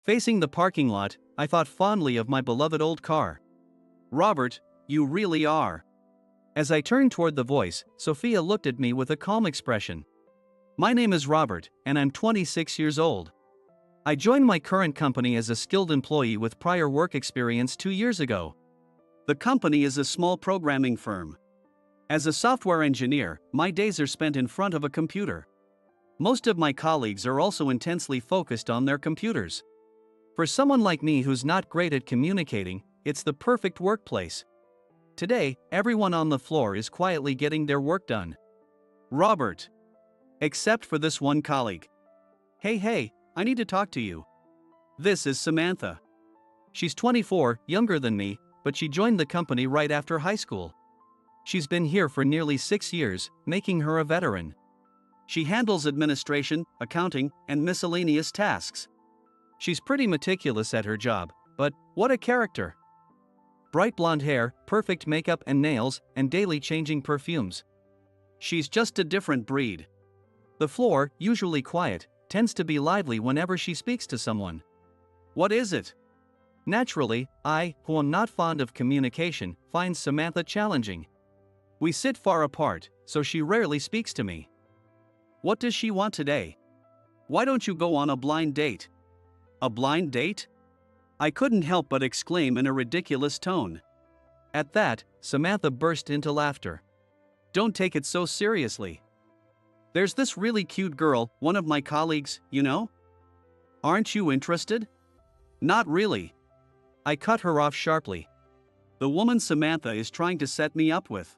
Facing the parking lot, I thought fondly of my beloved old car. Robert, you really are. As I turned toward the voice, Sophia looked at me with a calm expression. My name is Robert, and I'm 26 years old. I joined my current company as a skilled employee with prior work experience 2 years ago. The company is a small programming firm. As a software engineer, my days are spent in front of a computer. Most of my colleagues are also intensely focused on their computers. For someone like me who's not great at communicating, it's the perfect workplace. Today, everyone on the floor is quietly getting their work done. Robert. Except for this one colleague. Hey, I need to talk to you. This is Samantha. She's 24, younger than me, but she joined the company right after high school. She's been here for nearly 6 years, making her a veteran. She handles administration, accounting, and miscellaneous tasks. She's pretty meticulous at her job, but what a character! Bright blonde hair, perfect makeup and nails, and daily changing perfumes. She's just a different breed. The floor, usually quiet, tends to be lively whenever she speaks to someone. What is it? Naturally, I, who am not fond of communication, find Samantha challenging. We sit far apart, so she rarely speaks to me. What does she want today? Why don't you go on a blind date? A blind date? I couldn't help but exclaim in a ridiculous tone. At that, Samantha burst into laughter. Don't take it so seriously. There's this really cute girl, one of my colleagues, you know? Aren't you interested? Not really. I cut her off sharply. The woman Samantha is trying to set me up with.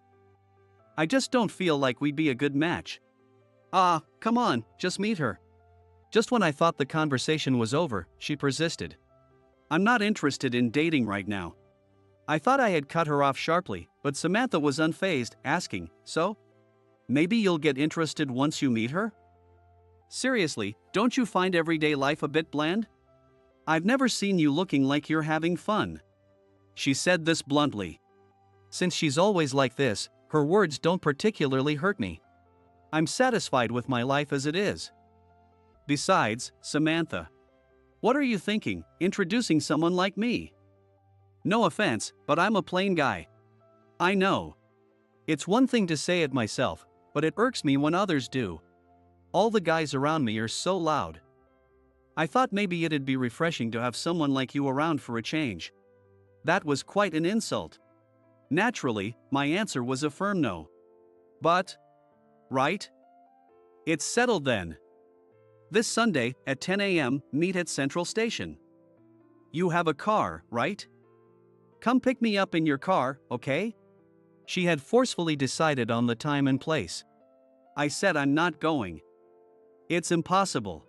I just don't feel like we'd be a good match. Come on, just meet her. Just when I thought the conversation was over, she persisted. I'm not interested in dating right now. I thought I had cut her off sharply, but Samantha was unfazed, asking, so? Maybe you'll get interested once you meet her? Seriously, don't you find everyday life a bit bland? I've never seen you looking like you're having fun. She said this bluntly. Since she's always like this, her words don't particularly hurt me. I'm satisfied with my life as it is. Besides, Samantha. What are you thinking, introducing someone like me? No offense, but I'm a plain guy. I know. It's one thing to say it myself, but it irks me when others do. All the guys around me are so loud. I thought maybe it'd be refreshing to have someone like you around for a change. That was quite an insult. Naturally, my answer was a firm no. But, right? It's settled then. This Sunday, at 10 a.m., meet at Central Station. You have a car, right? Come pick me up in your car, okay? She had forcefully decided on the time and place. I said I'm not going. It's impossible.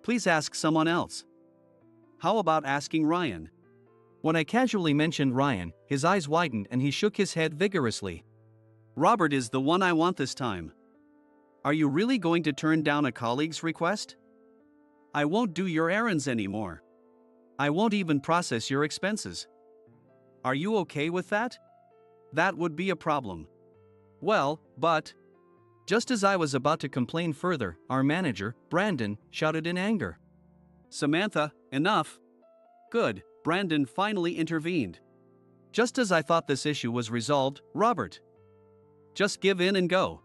Please ask someone else. How about asking Ryan? When I casually mentioned Ryan, his eyes widened and he shook his head vigorously. Robert is the one I want this time. Are you really going to turn down a colleague's request? I won't do your errands anymore. I won't even process your expenses. Are you okay with that? That would be a problem. Well, but... Just as I was about to complain further, our manager, Brandon, shouted in anger. Samantha, enough. Good, Brandon finally intervened. Just as I thought this issue was resolved, Robert. Just give in and go.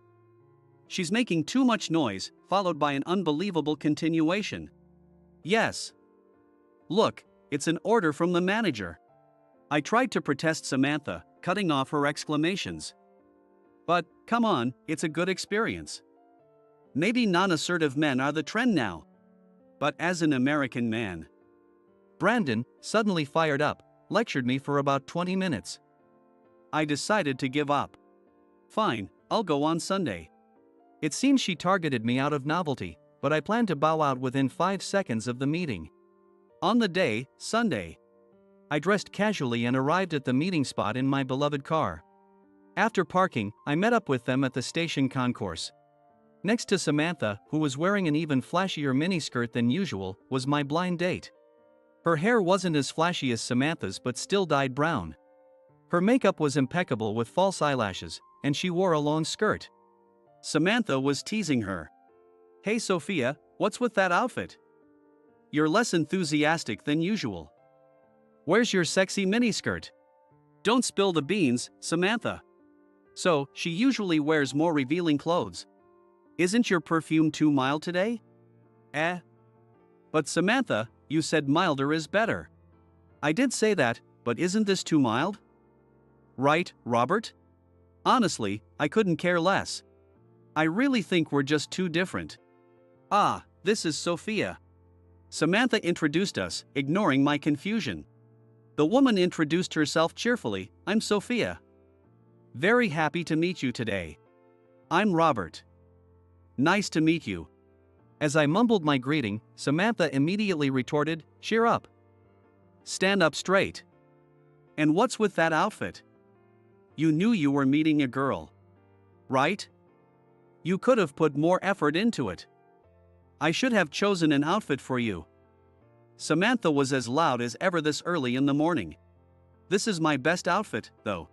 She's making too much noise, followed by an unbelievable continuation. Yes. Look, it's an order from the manager. I tried to protest Samantha, cutting off her exclamations. But, come on, it's a good experience. Maybe non-assertive men are the trend now. But as an American man. Brandon, suddenly fired up, lectured me for about 20 minutes. I decided to give up. Fine, I'll go on Sunday. It seems she targeted me out of novelty, but I planned to bow out within 5 seconds of the meeting. On the day, Sunday. I dressed casually and arrived at the meeting spot in my beloved car. After parking, I met up with them at the station concourse. Next to Samantha, who was wearing an even flashier miniskirt than usual, was my blind date. Her hair wasn't as flashy as Samantha's but still dyed brown. Her makeup was impeccable with false eyelashes, and she wore a long skirt. Samantha was teasing her. Hey Sophia, what's with that outfit? you're less enthusiastic than usual. Where's your sexy miniskirt? Don't spill the beans, Samantha. So, she usually wears more revealing clothes. Isn't your perfume too mild today? But Samantha, you said milder is better. I did say that, but isn't this too mild? Right, Robert? Honestly, I couldn't care less. I really think we're just too different. Ah, this is Sophia. Samantha introduced us, ignoring my confusion. The woman introduced herself cheerfully. I'm Sophia. Very happy to meet you today. I'm Robert. Nice to meet you. As I mumbled my greeting, Samantha immediately retorted, cheer up. Stand up straight. And what's with that outfit? You knew you were meeting a girl. Right? You could have put more effort into it. I should have chosen an outfit for you. Samantha was as loud as ever this early in the morning. This is my best outfit, though.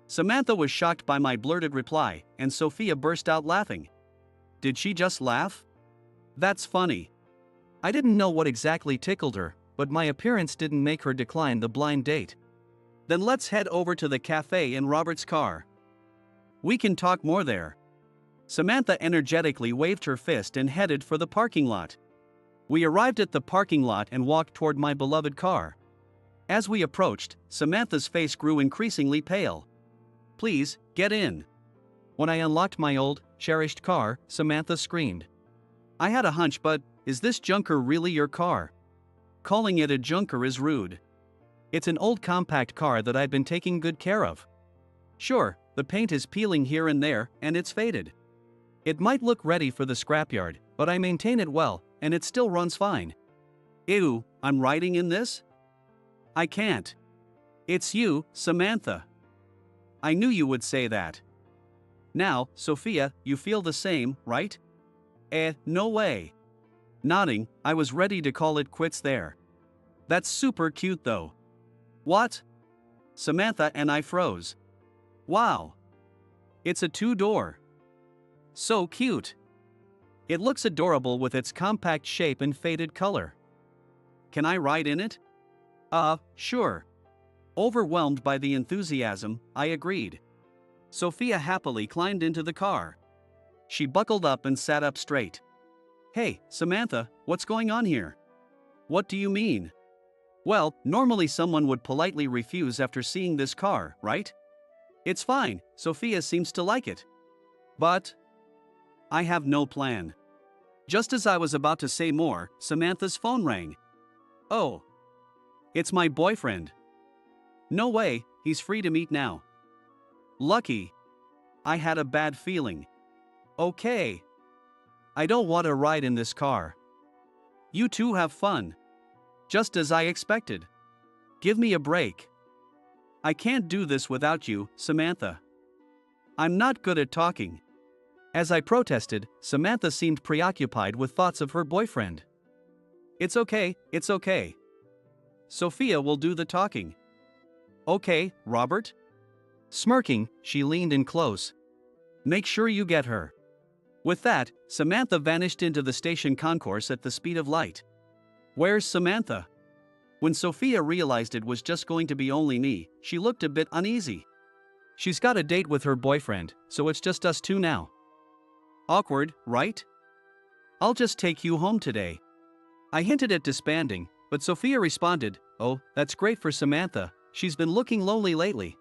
Samantha was shocked by my blurted reply, and Sophia burst out laughing. Did she just laugh? That's funny. I didn't know what exactly tickled her, but my appearance didn't make her decline the blind date. Then let's head over to the cafe in Robert's car. We can talk more there. Samantha energetically waved her fist and headed for the parking lot. We arrived at the parking lot and walked toward my beloved car. As we approached, Samantha's face grew increasingly pale. Please, get in. When I unlocked my old, cherished car, Samantha screamed. I had a hunch, but is this junker really your car? Calling it a junker is rude. It's an old compact car that I've been taking good care of. Sure, the paint is peeling here and there, and it's faded. It might look ready for the scrapyard, but I maintain it well, and it still runs fine. Ew, I'm riding in this? I can't. It's you, Samantha. I knew you would say that. Now, Sophia, you feel the same, right? No way. Nodding, I was ready to call it quits there. That's super cute though. What? Samantha and I froze. Wow. It's a two-door. So cute. It looks adorable with its compact shape and faded color. Can I ride in it? Sure. Overwhelmed by the enthusiasm, I agreed. Sophia happily climbed into the car. She buckled up and sat up straight. Hey, Samantha, what's going on here? What do you mean? Well, normally someone would politely refuse after seeing this car, right? It's fine, Sophia seems to like it. But I have no plan. Just as I was about to say more, Samantha's phone rang. Oh. It's my boyfriend. No way, he's free to meet now. Lucky. I had a bad feeling. Okay. I don't want to ride in this car. You two have fun. Just as I expected. Give me a break. I can't do this without you, Samantha. I'm not good at talking. As I protested, Samantha seemed preoccupied with thoughts of her boyfriend. It's okay, it's okay. Sophia will do the talking. Okay, Robert? Smirking, she leaned in close. Make sure you get her. With that, Samantha vanished into the station concourse at the speed of light. Where's Samantha? When Sophia realized it was just going to be only me, she looked a bit uneasy. She's got a date with her boyfriend, so it's just us two now. Awkward, right? I'll just take you home today. I hinted at disbanding, but Sophia responded, oh, that's great for Samantha, she's been looking lonely lately.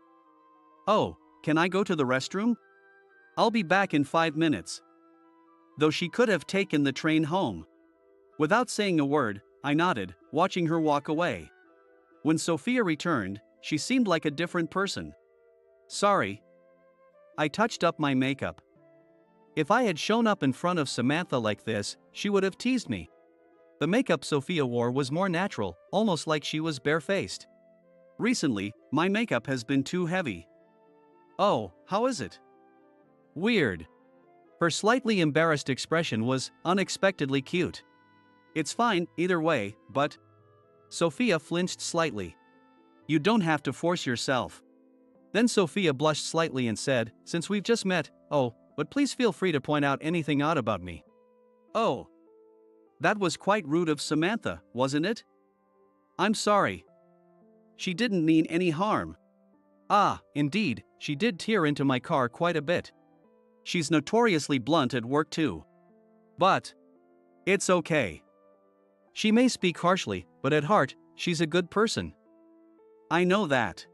Oh, can I go to the restroom? I'll be back in 5 minutes. Though she could have taken the train home. Without saying a word, I nodded, watching her walk away. When Sophia returned, she seemed like a different person. Sorry. I touched up my makeup. If I had shown up in front of Samantha like this, she would have teased me. The makeup Sophia wore was more natural, almost like she was barefaced. Recently, my makeup has been too heavy. Oh, how is it? Weird. Her slightly embarrassed expression was unexpectedly cute. It's fine, either way, but... Sophia flinched slightly. You don't have to force yourself. Then Sophia blushed slightly and said, since we've just met, oh, but please feel free to point out anything odd about me. Oh. That was quite rude of Samantha, wasn't it? I'm sorry. She didn't mean any harm. Ah, indeed, she did tear into my car quite a bit. She's notoriously blunt at work too. But it's okay. She may speak harshly, but at heart, she's a good person. I know that.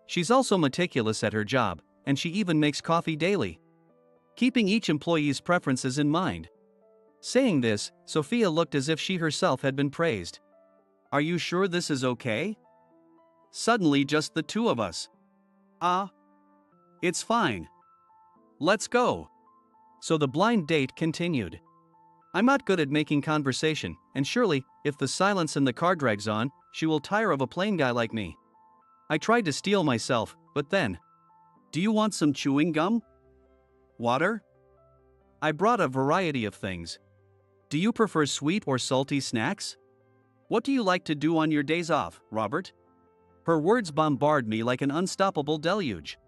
She's also meticulous at her job, and she even makes coffee daily, keeping each employee's preferences in mind. Saying this, Sophia looked as if she herself had been praised. Are you sure this is okay? Suddenly just the two of us. It's fine. Let's go. So the blind date continued. I'm not good at making conversation, and surely, if the silence in the car drags on, she will tire of a plain guy like me. I tried to steel myself, but then. Do you want some chewing gum? Water? I brought a variety of things. Do you prefer sweet or salty snacks? What do you like to do on your days off, Robert? Her words bombarded me like an unstoppable deluge.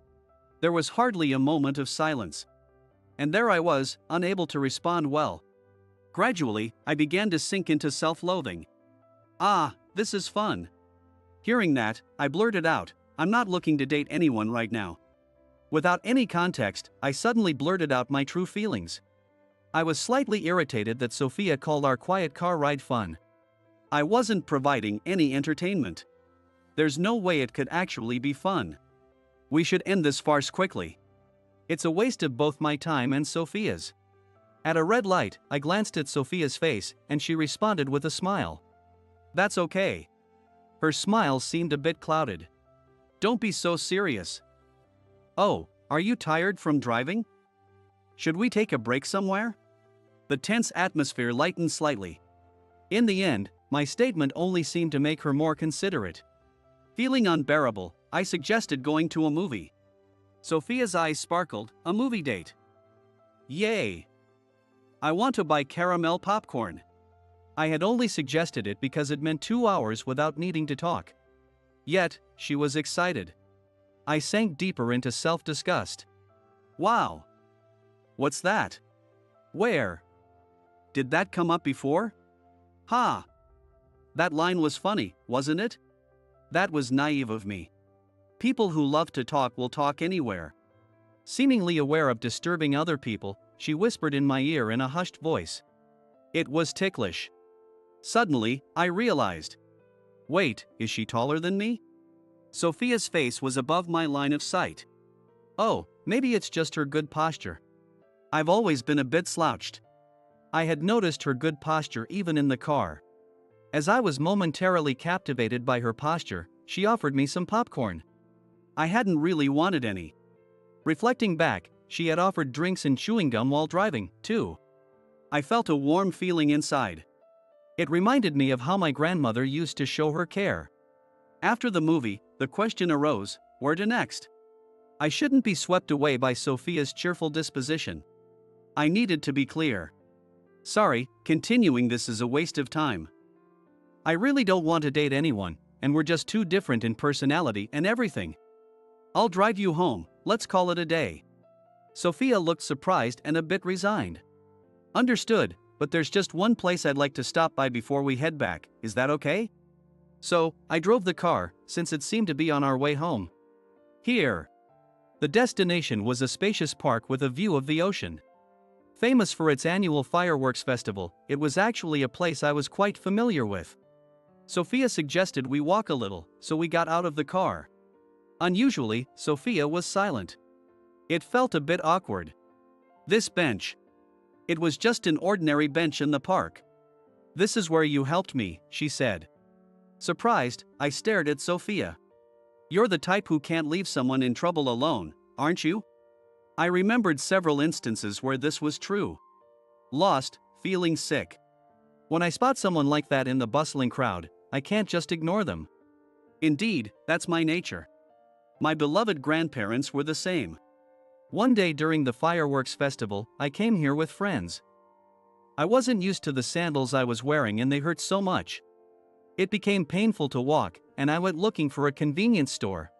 There was hardly a moment of silence. And there I was, unable to respond well. Gradually, I began to sink into self-loathing. This is fun. Hearing that, I blurted out, I'm not looking to date anyone right now. Without any context, I suddenly blurted out my true feelings. I was slightly irritated that Sophia called our quiet car ride fun. I wasn't providing any entertainment. There's no way it could actually be fun. We should end this farce quickly. It's a waste of both my time and Sophia's. At a red light, I glanced at Sophia's face, and she responded with a smile. That's okay. Her smile seemed a bit clouded. Don't be so serious. Oh, are you tired from driving? Should we take a break somewhere? The tense atmosphere lightened slightly. In the end, my statement only seemed to make her more considerate. Feeling unbearable, I suggested going to a movie. Sophia's eyes sparkled. A movie date. Yay! I want to buy caramel popcorn. I had only suggested it because it meant 2 hours without needing to talk. Yet, she was excited. I sank deeper into self-disgust. Wow! What's that? Where? Did that come up before? Ha! That line was funny, wasn't it? That was naive of me. People who love to talk will talk anywhere. Seemingly aware of disturbing other people, she whispered in my ear in a hushed voice. It was ticklish. Suddenly, I realized. Wait, is she taller than me? Sophia's face was above my line of sight. Oh, maybe it's just her good posture. I've always been a bit slouched. I had noticed her good posture even in the car. As I was momentarily captivated by her posture, she offered me some popcorn. I hadn't really wanted any. Reflecting back, she had offered drinks and chewing gum while driving, too. I felt a warm feeling inside. It reminded me of how my grandmother used to show her care. After the movie, the question arose, where to next? I shouldn't be swept away by Sophia's cheerful disposition. I needed to be clear. Sorry, continuing this is a waste of time. I really don't want to date anyone, and we're just too different in personality and everything. I'll drive you home, let's call it a day. Sophia looked surprised and a bit resigned. Understood, but there's just one place I'd like to stop by before we head back, is that okay? So, I drove the car, since it seemed to be on our way home. Here. The destination was a spacious park with a view of the ocean. Famous for its annual fireworks festival, it was actually a place I was quite familiar with. Sophia suggested we walk a little, so we got out of the car. Unusually, Sophia was silent. It felt a bit awkward. This bench. It was just an ordinary bench in the park. This is where you helped me, she said. Surprised, I stared at Sophia. You're the type who can't leave someone in trouble alone, aren't you? I remembered several instances where this was true. Lost, feeling sick. When I spot someone like that in the bustling crowd, I can't just ignore them. Indeed, that's my nature. My beloved grandparents were the same. One day during the fireworks festival, I came here with friends. I wasn't used to the sandals I was wearing and they hurt so much. It became painful to walk, and I went looking for a convenience store.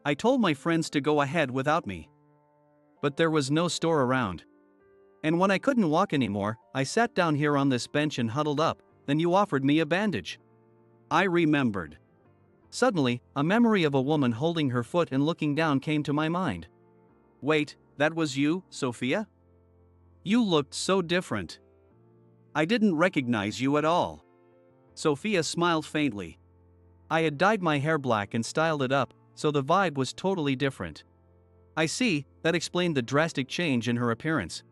I told my friends to go ahead without me. But there was no store around. And when I couldn't walk anymore, I sat down here on this bench and huddled up, then you offered me a bandage. I remembered. Suddenly, a memory of a woman holding her foot and looking down came to my mind. Wait, that was you, Sophia? You looked so different. I didn't recognize you at all. Sophia smiled faintly. I had dyed my hair black and styled it up, so the vibe was totally different. I see, that explained the drastic change in her appearance.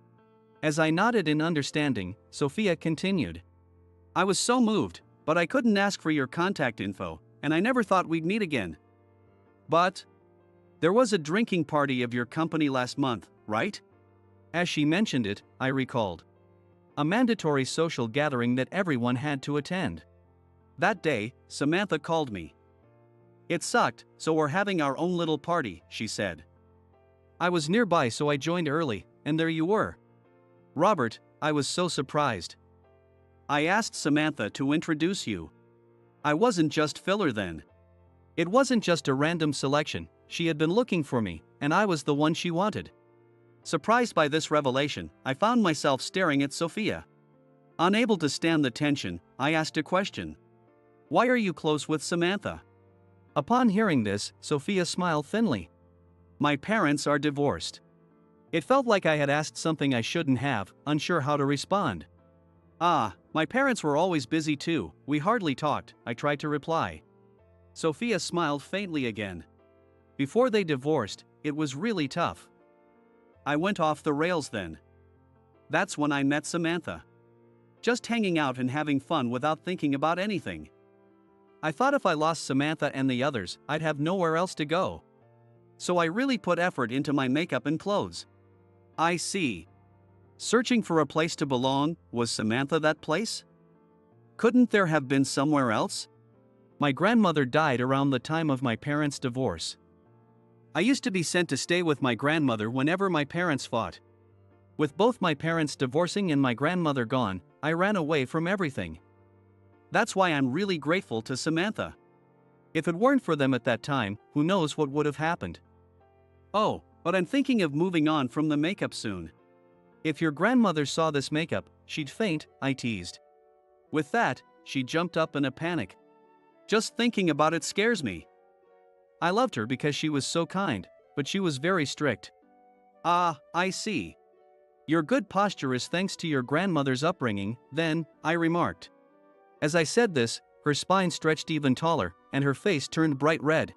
As I nodded in understanding, Sophia continued. I was so moved, but I couldn't ask for your contact info, and I never thought we'd meet again. But there was a drinking party of your company last month, right? As she mentioned it, I recalled. A mandatory social gathering that everyone had to attend. That day, Samantha called me. It sucked, so we're having our own little party, she said. I was nearby, so I joined early, and there you were. Robert, I was so surprised. I asked Samantha to introduce you. I wasn't just filler then. It wasn't just a random selection, she had been looking for me, and I was the one she wanted. Surprised by this revelation, I found myself staring at Sophia. Unable to stand the tension, I asked a question. Why are you close with Samantha? Upon hearing this, Sophia smiled thinly. My parents are divorced. It felt like I had asked something I shouldn't have, unsure how to respond. My parents were always busy too, we hardly talked, I tried to reply. Sophia smiled faintly again. Before they divorced, it was really tough. I went off the rails then. That's when I met Samantha. Just hanging out and having fun without thinking about anything. I thought if I lost Samantha and the others, I'd have nowhere else to go. So I really put effort into my makeup and clothes. I see. Searching for a place to belong, was Samantha that place? Couldn't there have been somewhere else? My grandmother died around the time of my parents' divorce. I used to be sent to stay with my grandmother whenever my parents fought. With both my parents divorcing and my grandmother gone, I ran away from everything. That's why I'm really grateful to Samantha. If it weren't for them at that time, who knows what would have happened. Oh, but I'm thinking of moving on from the makeup soon. If your grandmother saw this makeup, she'd faint, I teased. With that, she jumped up in a panic. Just thinking about it scares me. I loved her because she was so kind, but she was very strict. I see. Your good posture is thanks to your grandmother's upbringing, then, I remarked. As I said this, her spine stretched even taller, and her face turned bright red.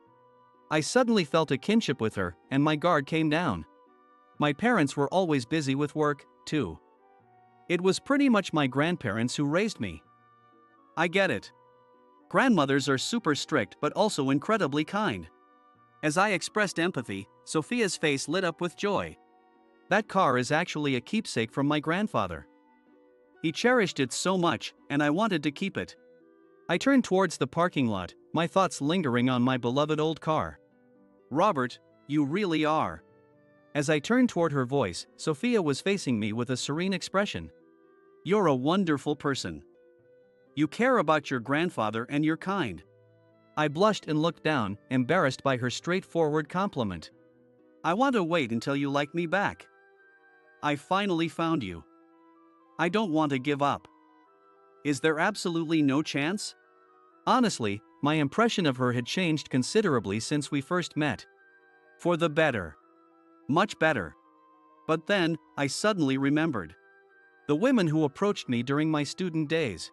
I suddenly felt a kinship with her, and my guard came down. My parents were always busy with work, too. It was pretty much my grandparents who raised me. I get it. Grandmothers are super strict but also incredibly kind. As I expressed empathy, Sophia's face lit up with joy. That car is actually a keepsake from my grandfather. He cherished it so much, and I wanted to keep it. I turned towards the parking lot, my thoughts lingering on my beloved old car. Robert, you really are. As I turned toward her voice, Sophia was facing me with a serene expression. You're a wonderful person. You care about your grandfather and you're kind. I blushed and looked down, embarrassed by her straightforward compliment. I want to wait until you like me back. I finally found you. I don't want to give up. Is there absolutely no chance? Honestly, my impression of her had changed considerably since we first met. For the better. Much better. But then, I suddenly remembered. The women who approached me during my student days.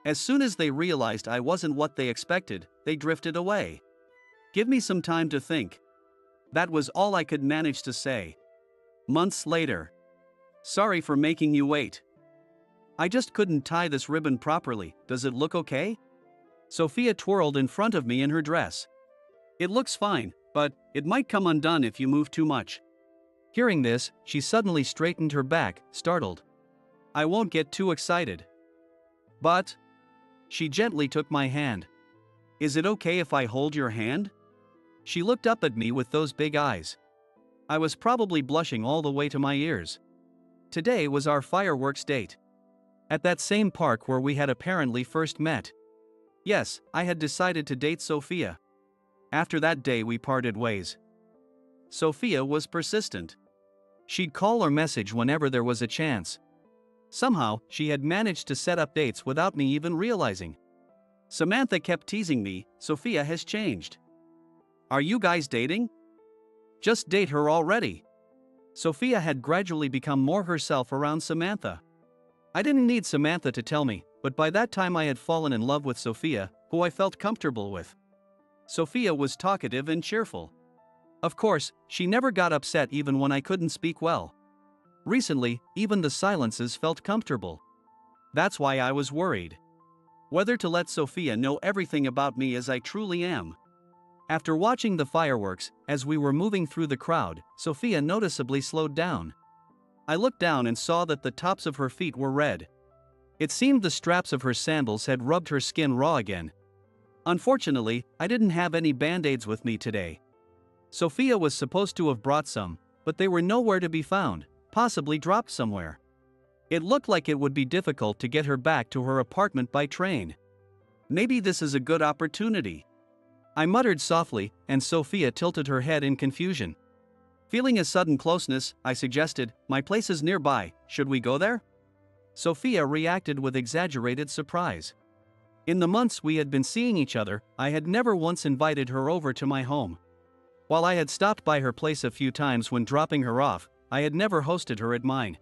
As soon as they realized I wasn't what they expected, they drifted away. Give me some time to think. That was all I could manage to say. Months later. Sorry for making you wait. I just couldn't tie this ribbon properly, does it look okay? Sophia twirled in front of me in her dress. It looks fine, but it might come undone if you move too much. Hearing this, she suddenly straightened her back, startled. I won't get too excited. But she gently took my hand. Is it okay if I hold your hand? She looked up at me with those big eyes. I was probably blushing all the way to my ears. Today was our fireworks date. At that same park where we had apparently first met. Yes, I had decided to date Sophia. After that day we parted ways. Sophia was persistent. She'd call or message whenever there was a chance. Somehow, she had managed to set up dates without me even realizing. Samantha kept teasing me, "Sophia has changed. Are you guys dating? Just date her already." Sophia had gradually become more herself around Samantha. I didn't need Samantha to tell me, but by that time I had fallen in love with Sophia, who I felt comfortable with. Sophia was talkative and cheerful. Of course, she never got upset even when I couldn't speak well. Recently, even the silences felt comfortable. That's why I was worried. Whether to let Sophia know everything about me as I truly am. After watching the fireworks, as we were moving through the crowd, Sophia noticeably slowed down. I looked down and saw that the tops of her feet were red. It seemed the straps of her sandals had rubbed her skin raw again. Unfortunately, I didn't have any band-aids with me today. Sophia was supposed to have brought some, but they were nowhere to be found, possibly dropped somewhere. It looked like it would be difficult to get her back to her apartment by train. Maybe this is a good opportunity. I muttered softly, and Sophia tilted her head in confusion. Feeling a sudden closeness, I suggested, "My place is nearby, should we go there?" Sophia reacted with exaggerated surprise. In the months we had been seeing each other, I had never once invited her over to my home. While I had stopped by her place a few times when dropping her off, I had never hosted her at mine.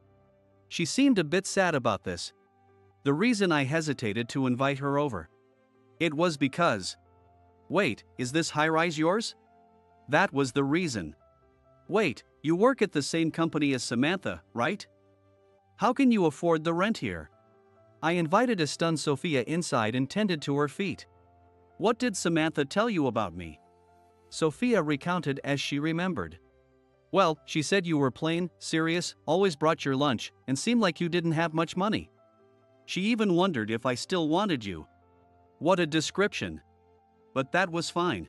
She seemed a bit sad about this. The reason I hesitated to invite her over. It was because... Wait, is this high-rise yours? That was the reason. Wait, you work at the same company as Samantha, right? How can you afford the rent here? I invited a stunned Sophia inside and tended to her feet. What did Samantha tell you about me? Sophia recounted as she remembered. Well, she said you were plain, serious, always brought your lunch, and seemed like you didn't have much money. She even wondered if I still wanted you. What a description. But that was fine.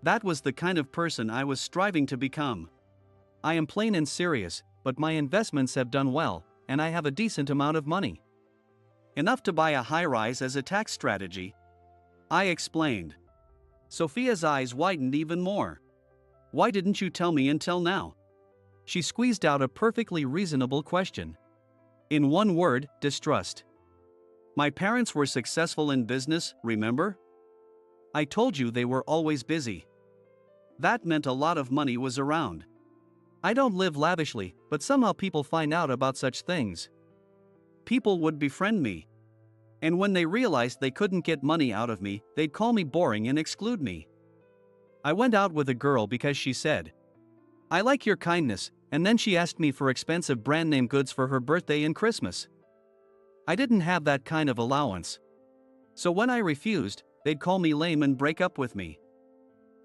That was the kind of person I was striving to become. I am plain and serious, but my investments have done well, and I have a decent amount of money. Enough to buy a high-rise as a tax strategy. I explained. Sophia's eyes widened even more. Why didn't you tell me until now? She squeezed out a perfectly reasonable question. In one word, distrust. My parents were successful in business, remember? I told you they were always busy. That meant a lot of money was around. I don't live lavishly, but somehow people find out about such things. People would befriend me. And when they realized they couldn't get money out of me, they'd call me boring and exclude me. I went out with a girl because she said, "I like your kindness," and then she asked me for expensive brand name goods for her birthday and Christmas. I didn't have that kind of allowance. So when I refused, they'd call me lame and break up with me.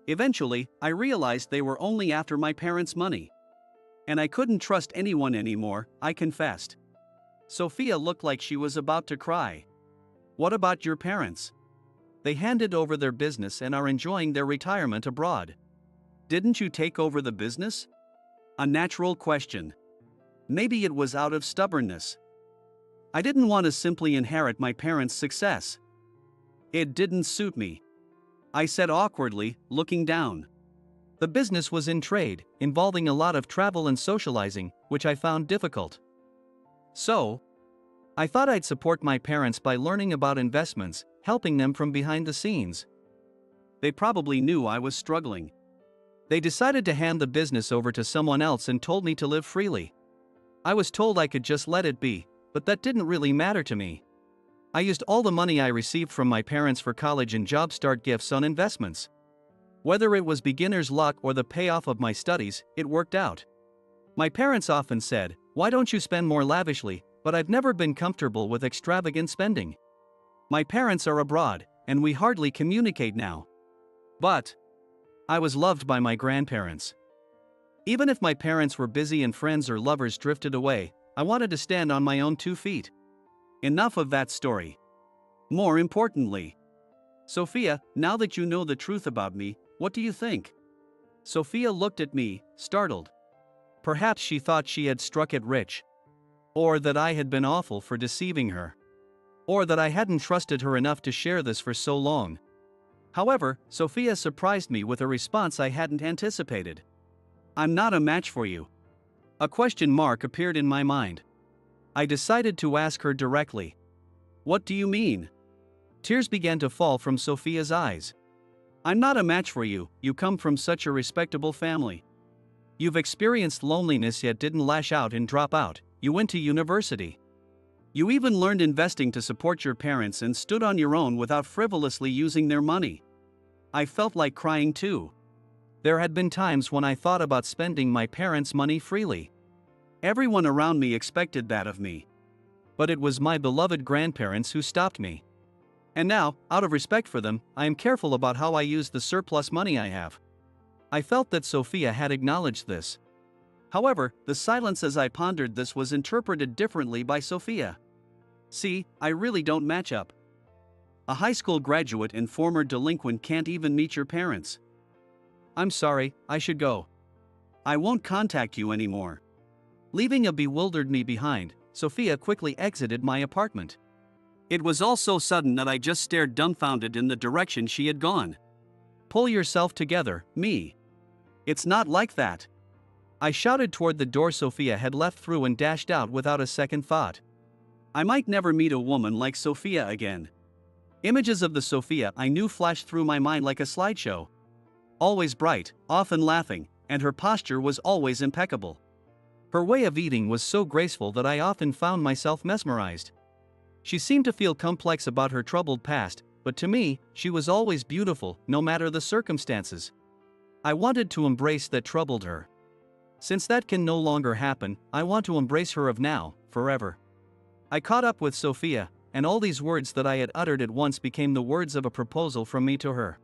Eventually, I realized they were only after my parents' money. And I couldn't trust anyone anymore, I confessed. Sophia looked like she was about to cry. What about your parents? They handed over their business and are enjoying their retirement abroad. Didn't you take over the business? A natural question. Maybe it was out of stubbornness. I didn't want to simply inherit my parents' success. It didn't suit me. I said awkwardly, looking down. The business was in trade, involving a lot of travel and socializing, which I found difficult. So, I thought I'd support my parents by learning about investments, helping them from behind the scenes. They probably knew I was struggling. They decided to hand the business over to someone else and told me to live freely. I was told I could just let it be, but that didn't really matter to me. I used all the money I received from my parents for college and job start gifts on investments. Whether it was beginner's luck or the payoff of my studies, it worked out. My parents often said, "Why don't you spend more lavishly?" But I've never been comfortable with extravagant spending. My parents are abroad, and we hardly communicate now. But I was loved by my grandparents. Even if my parents were busy and friends or lovers drifted away, I wanted to stand on my own 2 feet. Enough of that story. More importantly, Sophia, now that you know the truth about me, what do you think? Sophia looked at me, startled. Perhaps she thought she had struck it rich. Or that I had been awful for deceiving her. Or that I hadn't trusted her enough to share this for so long. However, Sophia surprised me with a response I hadn't anticipated. I'm not a match for you. A question mark appeared in my mind. I decided to ask her directly. What do you mean? Tears began to fall from Sophia's eyes. I'm not a match for you, you come from such a respectable family. You've experienced loneliness yet didn't lash out and drop out, you went to university. You even learned investing to support your parents and stood on your own without frivolously using their money. I felt like crying too. There had been times when I thought about spending my parents' money freely. Everyone around me expected that of me. But it was my beloved grandparents who stopped me. And now, out of respect for them, I am careful about how I use the surplus money I have. I felt that Sophia had acknowledged this. However, the silence as I pondered this was interpreted differently by Sophia. See, I really don't match up. A high school graduate and former delinquent can't even meet your parents. I'm sorry, I should go. I won't contact you anymore. Leaving a bewildered me behind, Sophia quickly exited my apartment. It was all so sudden that I just stared dumbfounded in the direction she had gone. Pull yourself together, me. It's not like that. I shouted toward the door Sophia had left through and dashed out without a second thought. I might never meet a woman like Sophia again. Images of the Sophia I knew flashed through my mind like a slideshow. Always bright, often laughing, and her posture was always impeccable. Her way of eating was so graceful that I often found myself mesmerized. She seemed to feel complex about her troubled past, but to me, she was always beautiful, no matter the circumstances. I wanted to embrace that troubled her. Since that can no longer happen, I want to embrace her of now, forever. I caught up with Sophia, and all these words that I had uttered at once became the words of a proposal from me to her.